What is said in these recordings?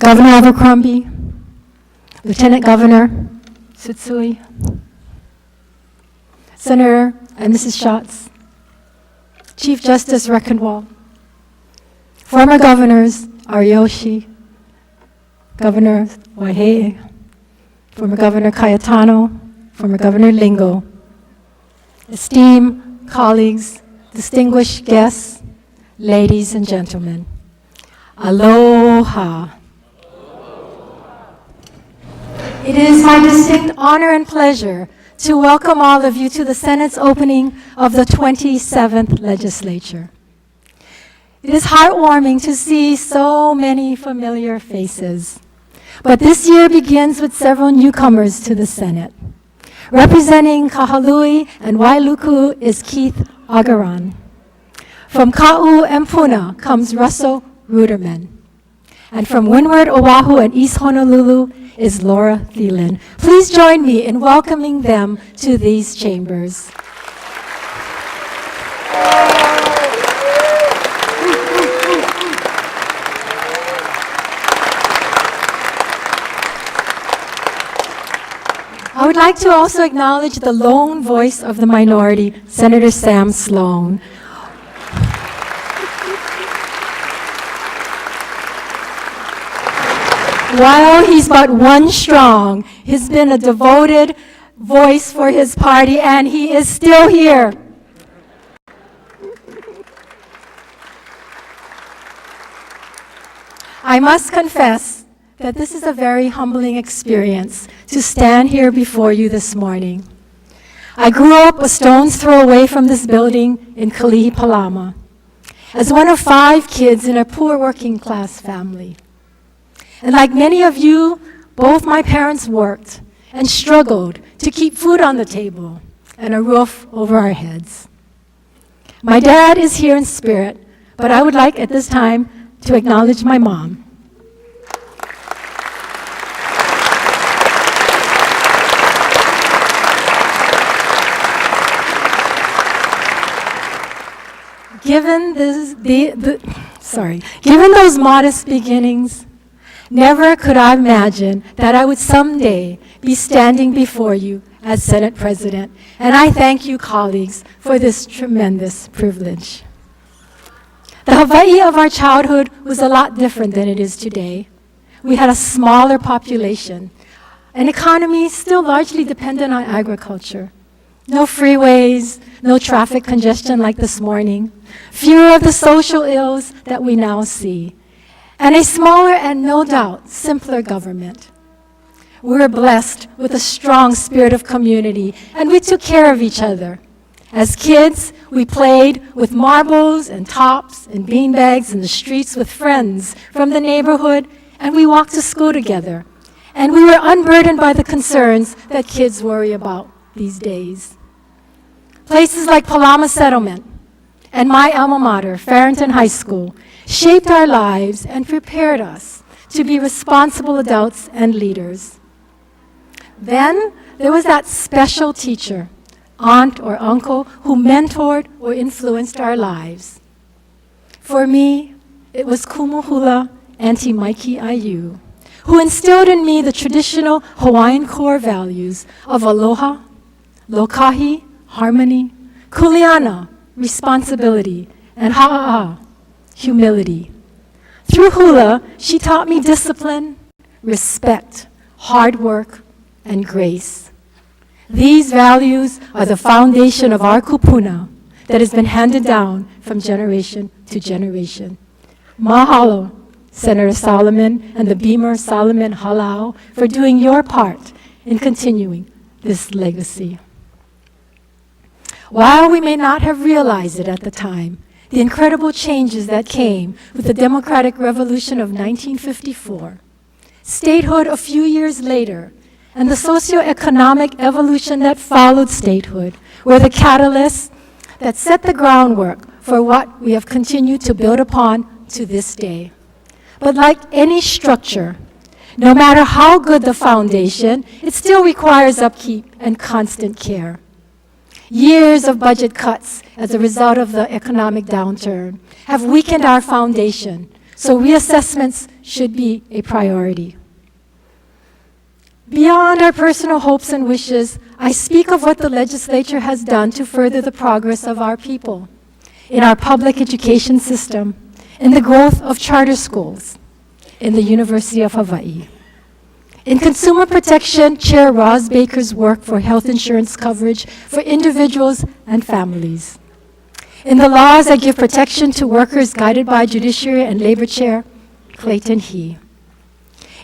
Governor Abercrombie, Lieutenant Governor Tsutsui, Senator and Mrs. Schatz, Chief Justice Reckenwald, former governors Ariyoshi, Governor Waihee, former Governor Cayetano, former Governor Lingo, esteemed colleagues, distinguished guests, ladies and gentlemen, aloha. It is my distinct honor and pleasure to welcome all of you to the Senate's opening of the 27th legislature. It is heartwarming to see so many familiar faces. But this year begins with several newcomers to the Senate. Representing Kahului and Wailuku is Keith Agaran. From Ka'u and Puna comes Russell Ruderman. And from Windward, Oahu, and East Honolulu is Laura Thielen. Please join me in welcoming them to these chambers. I would like to also acknowledge the lone voice of the minority, Senator Sam Sloan. While he's but one strong, he's been a devoted voice for his party, and he is still here. I must confess that this is a very humbling experience to stand here before you this morning. I grew up a stone's throw away from this building in Kalihi, Palama, as one of 5 kids in a poor working class family. And like many of you, both my parents worked and struggled to keep food on the table and a roof over our heads. My dad is here in spirit, but I would like at this time to acknowledge my mom. Given those modest beginnings, never could I imagine that I would someday be standing before you as Senate President, and I thank you, colleagues, for this tremendous privilege. The Hawaii of our childhood was a lot different than it is today. We had a smaller population, an economy still largely dependent on agriculture. No freeways, no traffic congestion like this morning, fewer of the social ills that we now see, and a smaller and no doubt simpler government. We were blessed with a strong spirit of community, and we took care of each other. As kids, we played with marbles and tops and beanbags in the streets with friends from the neighborhood, and we walked to school together. And we were unburdened by the concerns that kids worry about these days. Places like Palama Settlement and my alma mater, Farrington High School, shaped our lives and prepared us to be responsible adults and leaders. Then there was that special teacher, aunt or uncle, who mentored or influenced our lives. For me, it was Kumuhula Auntie Mikey Ayu, who instilled in me the traditional Hawaiian core values of aloha, lokahi, harmony, kuleana, responsibility, and ha'a, humility. Through hula, she taught me discipline, respect, hard work, and grace. These values are the foundation of our kupuna that has been handed down from generation to generation. Mahalo, Senator Solomon and the Beamer Solomon Halau, for doing your part in continuing this legacy. While we may not have realized it at the time, the incredible changes that came with the Democratic Revolution of 1954, statehood a few years later, and the socioeconomic evolution that followed statehood were the catalysts that set the groundwork for what we have continued to build upon to this day. But like any structure, no matter how good the foundation, it still requires upkeep and constant care. Years of budget cuts as a result of the economic downturn have weakened our foundation, so reassessments should be a priority. Beyond our personal hopes and wishes, I speak of what the legislature has done to further the progress of our people in our public education system, in the growth of charter schools, in the University of Hawaii. In consumer protection, Chair Roz Baker's work for health insurance coverage for individuals and families. In the laws that give protection to workers guided by Judiciary and Labor Chair Clayton He.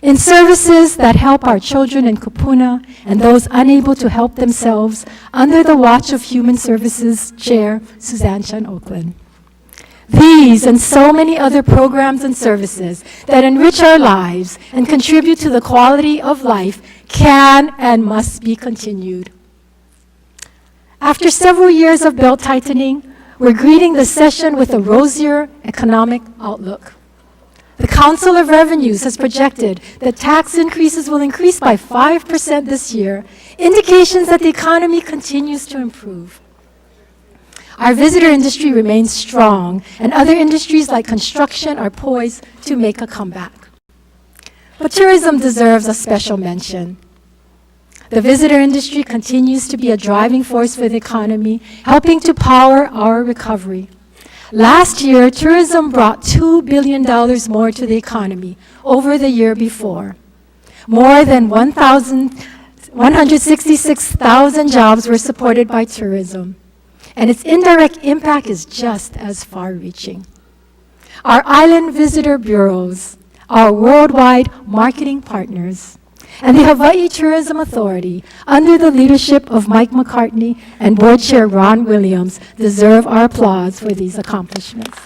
In services that help our children in Kupuna and those unable to help themselves under the watch of Human Services Chair Suzanne Chan Oakland. These and so many other programs and services that enrich our lives and contribute to the quality of life can and must be continued. After several years of belt tightening, we're greeting the session with a rosier economic outlook. The Council of Revenues has projected that tax increases will increase by 5% this year, indications that the economy continues to improve. Our visitor industry remains strong, and other industries like construction are poised to make a comeback. But tourism deserves a special mention. The visitor industry continues to be a driving force for the economy, helping to power our recovery. Last year, tourism brought $2 billion more to the economy over the year before. More than 166,000 jobs were supported by tourism, and its indirect impact is just as far-reaching. Our island visitor bureaus, our worldwide marketing partners, and the Hawaii Tourism Authority, under the leadership of Mike McCartney and Board Chair Ron Williams, deserve our applause for these accomplishments.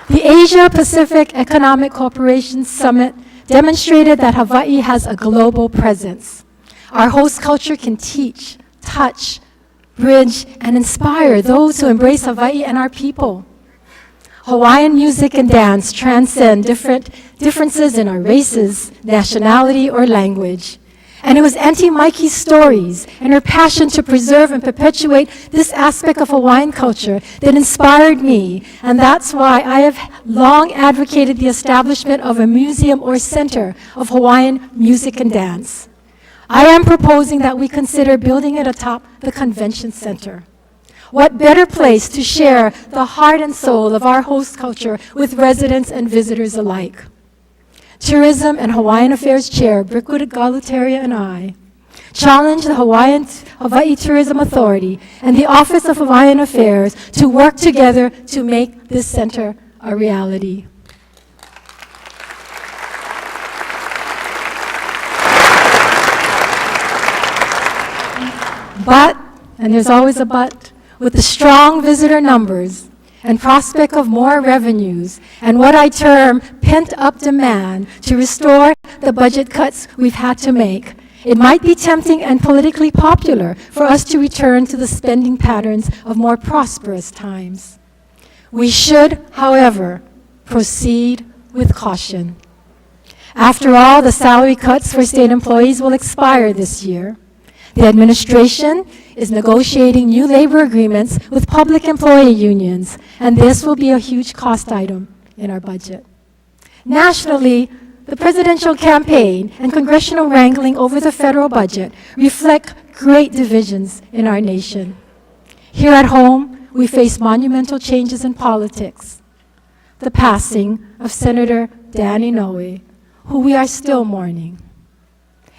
The Asia-Pacific Economic Cooperation Summit demonstrated that Hawaii has a global presence. Our host culture can teach, touch, bridge, and inspire those who embrace Hawaii and our people. Hawaiian music and dance transcend differences in our races, nationality, or language. And it was Auntie Mikey's stories and her passion to preserve and perpetuate this aspect of Hawaiian culture that inspired me, and that's why I have long advocated the establishment of a museum or center of Hawaiian music and dance. I am proposing that we consider building it atop the convention center. What better place to share the heart and soul of our host culture with residents and visitors alike? Tourism and Hawaiian Affairs Chair Brickwood Galutaria and I challenge the Hawaii Tourism Authority and the Office of Hawaiian Affairs to work together to make this center a reality. But, and there's always a but, with the strong visitor numbers and prospect of more revenues and what I term pent-up demand to restore the budget cuts we've had to make, it might be tempting and politically popular for us to return to the spending patterns of more prosperous times. We should, however, proceed with caution. After all, the salary cuts for state employees will expire this year. The administration is negotiating new labor agreements with public employee unions, and this will be a huge cost item in our budget. Nationally, the presidential campaign and congressional wrangling over the federal budget reflect great divisions in our nation. Here at home, we face monumental changes in politics. The passing of Senator Dan Inoue, who we are still mourning,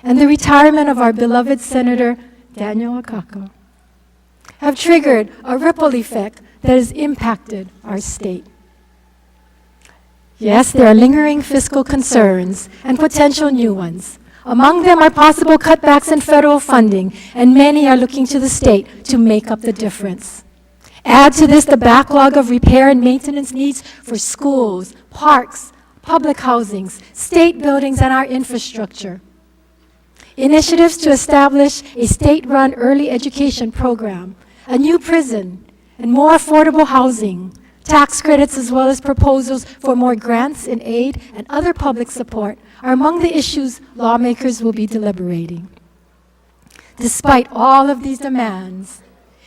and the retirement of our beloved Senator Daniel Akaka have triggered a ripple effect that has impacted our state. Yes, there are lingering fiscal concerns and potential new ones. Among them are possible cutbacks in federal funding, and many are looking to the state to make up the difference. Add to this the backlog of repair and maintenance needs for schools, parks, public housings, state buildings, and our infrastructure. Initiatives to establish a state-run early education program, a new prison, and more affordable housing, tax credits, as well as proposals for more grants and aid and other public support are among the issues lawmakers will be deliberating. Despite all of these demands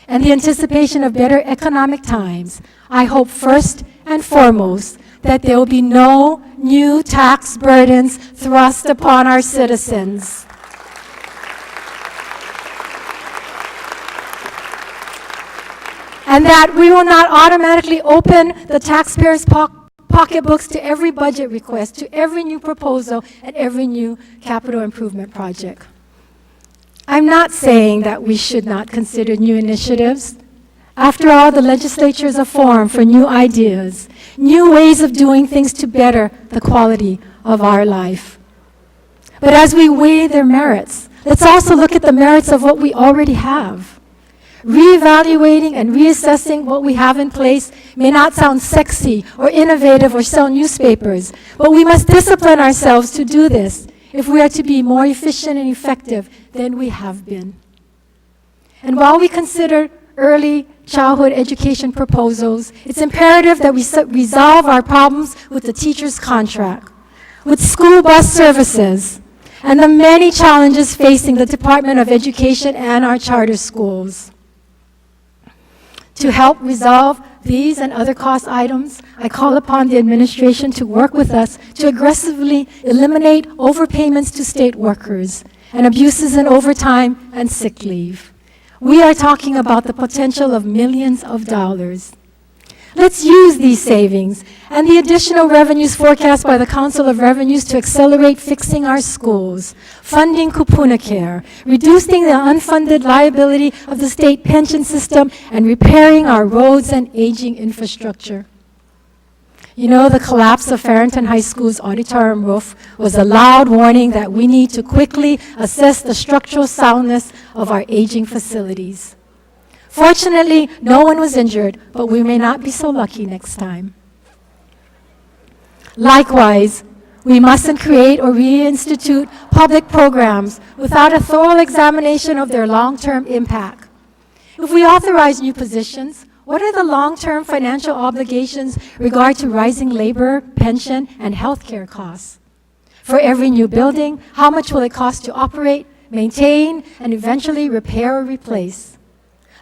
and the anticipation of better economic times, I hope first and foremost that there will be no new tax burdens thrust upon our citizens. And that we will not automatically open the taxpayers' pocketbooks to every budget request, to every new proposal, and every new capital improvement project. I'm not saying that we should not consider new initiatives. After all, the legislature is a forum for new ideas, new ways of doing things to better the quality of our life. But as we weigh their merits, let's also look at the merits of what we already have. Reevaluating and reassessing what we have in place may not sound sexy or innovative or sell newspapers, but we must discipline ourselves to do this if we are to be more efficient and effective than we have been. And while we consider early childhood education proposals, it's imperative that we resolve our problems with the teacher's contract, with school bus services, and the many challenges facing the Department of Education and our charter schools. To help resolve these and other cost items, I call upon the administration to work with us to aggressively eliminate overpayments to state workers and abuses in overtime and sick leave. We are talking about the potential of millions of dollars. Let's use these savings and the additional revenues forecast by the Council of Revenues to accelerate fixing our schools, funding kupuna care, reducing the unfunded liability of the state pension system, and repairing our roads and aging infrastructure. You know, the collapse of Farrington High School's auditorium roof was a loud warning that we need to quickly assess the structural soundness of our aging facilities. Fortunately, no one was injured, but we may not be so lucky next time. Likewise, we mustn't create or reinstitute public programs without a thorough examination of their long-term impact. If we authorize new positions, what are the long-term financial obligations regard to rising labor, pension, and healthcare costs? For every new building, how much will it cost to operate, maintain, and eventually repair or replace?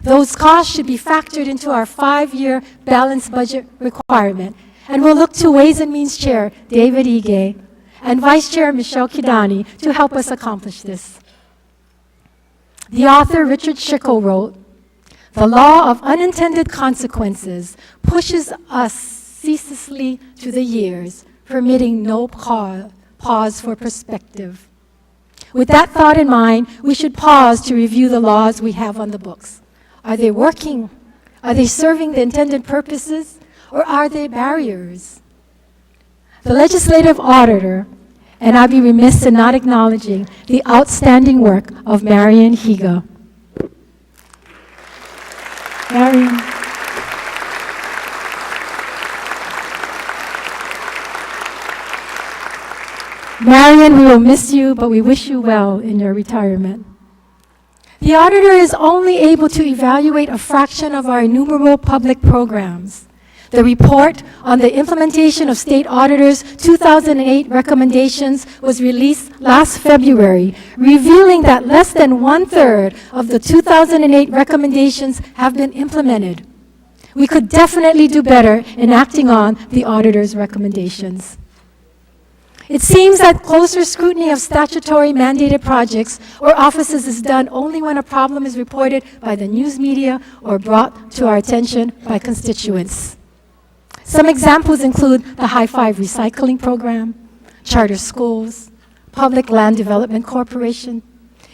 Those costs should be factored into our 5-year balanced budget requirement, and we'll look to Ways and Means Chair David Ige and Vice Chair Michelle Kidani to help us accomplish this. The author Richard Schickel wrote, "The law of unintended consequences pushes us ceaselessly to the years, permitting no pause for perspective." With that thought in mind, we should pause to review the laws we have on the books. Are they working? Are they serving the intended purposes? Or are they barriers? The legislative auditor, and I'd be remiss in not acknowledging the outstanding work of Marian Higa. Marian. Marian, we will miss you, but we wish you well in your retirement. The auditor is only able to evaluate a fraction of our innumerable public programs. The report on the implementation of state auditors' 2008 recommendations was released last February, revealing that less than 1/3 of the 2008 recommendations have been implemented. We could definitely do better in acting on the auditor's recommendations. It seems that closer scrutiny of statutory mandated projects or offices is done only when a problem is reported by the news media or brought to our attention by constituents. Some examples include the High Five Recycling Program, charter schools, Public Land Development Corporation,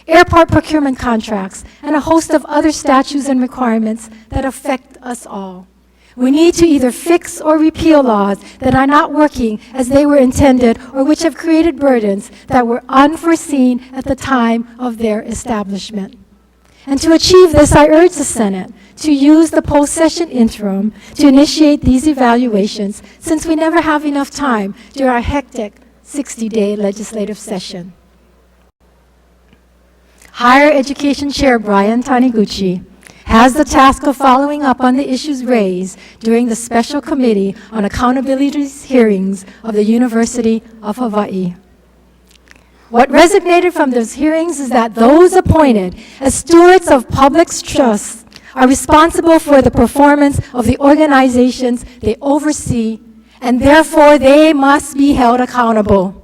airport procurement contracts, and a host of other statutes and requirements that affect us all. We need to either fix or repeal laws that are not working as they were intended or which have created burdens that were unforeseen at the time of their establishment. And to achieve this, I urge the Senate to use the post-session interim to initiate these evaluations, since we never have enough time during our hectic 60-day legislative session. Higher Education Chair Brian Taniguchi has the task of following up on the issues raised during the Special Committee on Accountability hearings of the University of Hawaii. What resonated from those hearings is that those appointed as stewards of public trust are responsible for the performance of the organizations they oversee, and therefore they must be held accountable.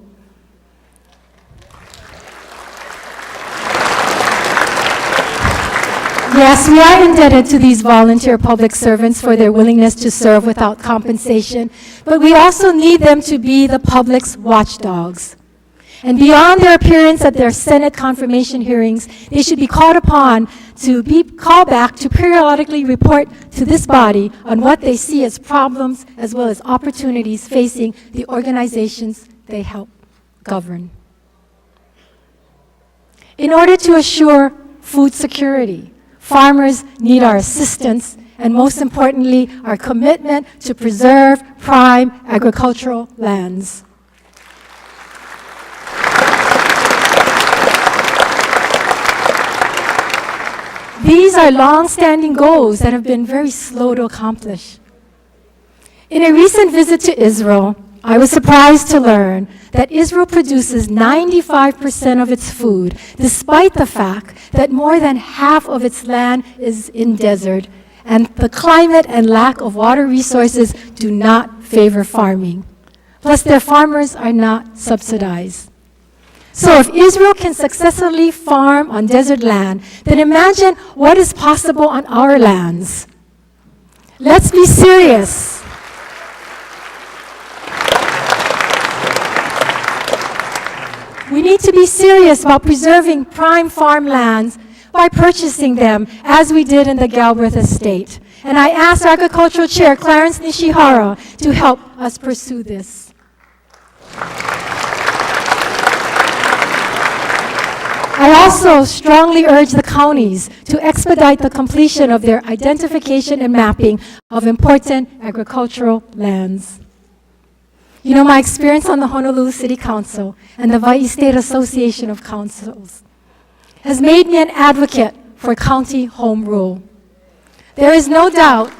Yes, we are indebted to these volunteer public servants for their willingness to serve without compensation, but we also need them to be the public's watchdogs. And beyond their appearance at their Senate confirmation hearings, they should be called upon to be called back to periodically report to this body on what they see as problems as well as opportunities facing the organizations they help govern. In order to assure food security, farmers need our assistance and, most importantly, our commitment to preserve prime agricultural lands. These are long-standing goals that have been very slow to accomplish. In a recent visit to Israel, I was surprised to learn that Israel produces 95% of its food, despite the fact that more than half of its land is in desert, and the climate and lack of water resources do not favor farming. Plus, their farmers are not subsidized. So if Israel can successfully farm on desert land, then imagine what is possible on our lands. Let's be serious. We need to be serious about preserving prime farmlands by purchasing them, as we did in the Galbraith estate. And I asked Agricultural Chair Clarence Nishihara to help us pursue this. I also strongly urge the counties to expedite the completion of their identification and mapping of important agricultural lands. You know, my experience on the Honolulu City Council and the Hawaii State Association of Councils has made me an advocate for county home rule. There is no doubt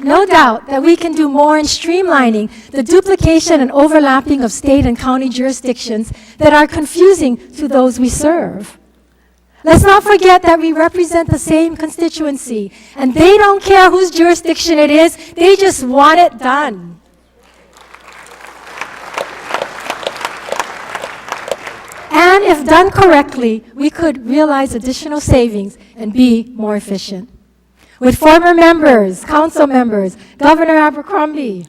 that we can do more in streamlining the duplication and overlapping of state and county jurisdictions that are confusing to those we serve. Let's not forget that we represent the same constituency, and they don't care whose jurisdiction it is, they just want it done. And if done correctly, we could realize additional savings and be more efficient. With former members, council members, Governor Abercrombie,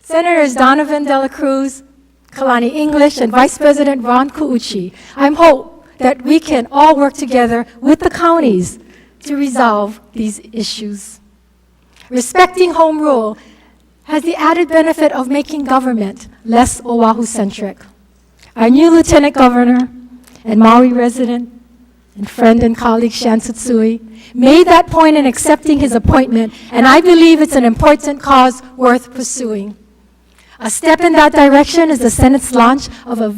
Senators Donovan Dela Cruz, Kalani English, and Vice President Ron Kuuchi, I hope that we can all work together with the counties to resolve these issues. Respecting home rule has the added benefit of making government less Oahu-centric. Our new Lieutenant Governor and Maui resident and friend and colleague Shan Tsutsui made that point in accepting his appointment, and I believe it's an important cause worth pursuing. A step in that direction is the Senate's launch of a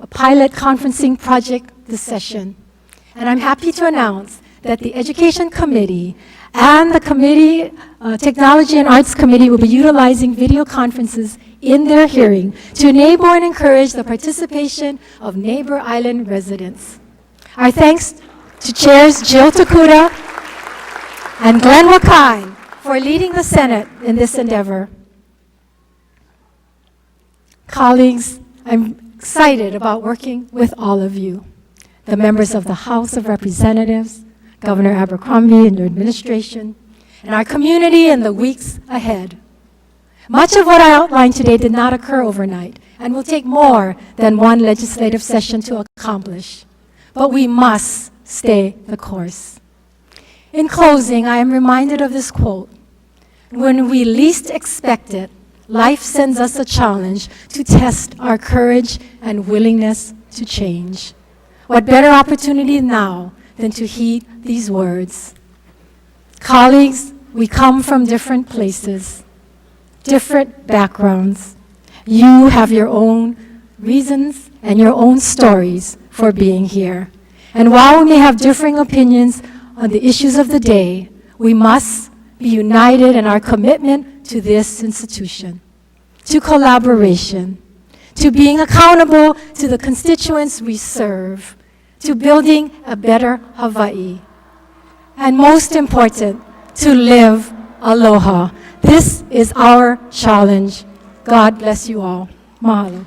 pilot conferencing project this session. And I'm happy to announce that the Education Committee and the Technology and Arts Committee will be utilizing video conferences in their hearing to enable and encourage the participation of neighbor island residents. Our thanks to Chairs Jill Takuda and Glenn Wakine for leading the Senate in this endeavor. Colleagues, I'm excited about working with all of you, the members of the House of Representatives, Governor Abercrombie and your administration, and our community in the weeks ahead. Much of what I outlined today did not occur overnight and will take more than one legislative session to accomplish. But we must stay the course. In closing, I am reminded of this quote: "When we least expect it, life sends us a challenge to test our courage and willingness to change." What better opportunity now than to heed these words? Colleagues, we come from different places, different backgrounds. You have your own reasons and your own stories for being here. And while we may have differing opinions on the issues of the day, we must be united in our commitment to this institution, to collaboration, to being accountable to the constituents we serve, to building a better Hawaii, and most important, to live aloha. This is our challenge. God bless you all. Mahalo.